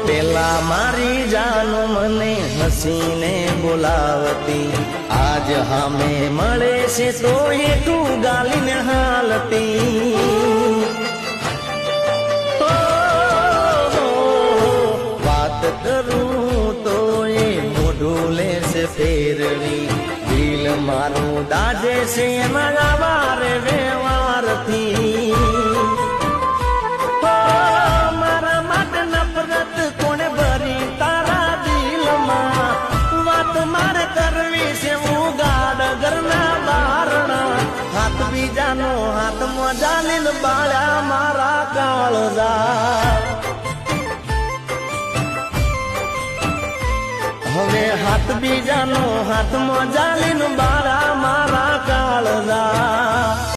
પેલા મારી જાનો મને હસીને બોલાવતી, આજ હામે મળે છે તો હેઠું ગાલીને હાલતી. વાત કરું તો એ મોઢું લેશે ફેરવી, દિલ મારું દાજે છે એના વારે વ્યવહારથી. મારા માટે નફરત કોને ભરી તારા દિલમાં, વાત મારે કરવી છે હું ગાડ ઘરના બારણા. હાથ બીજાનો હાથમાં જાલીને બાળ્યા મારા કાળજા. હવે હાથ બીજાનો હાથમાં જાલીને બાળા મારા કાળજા.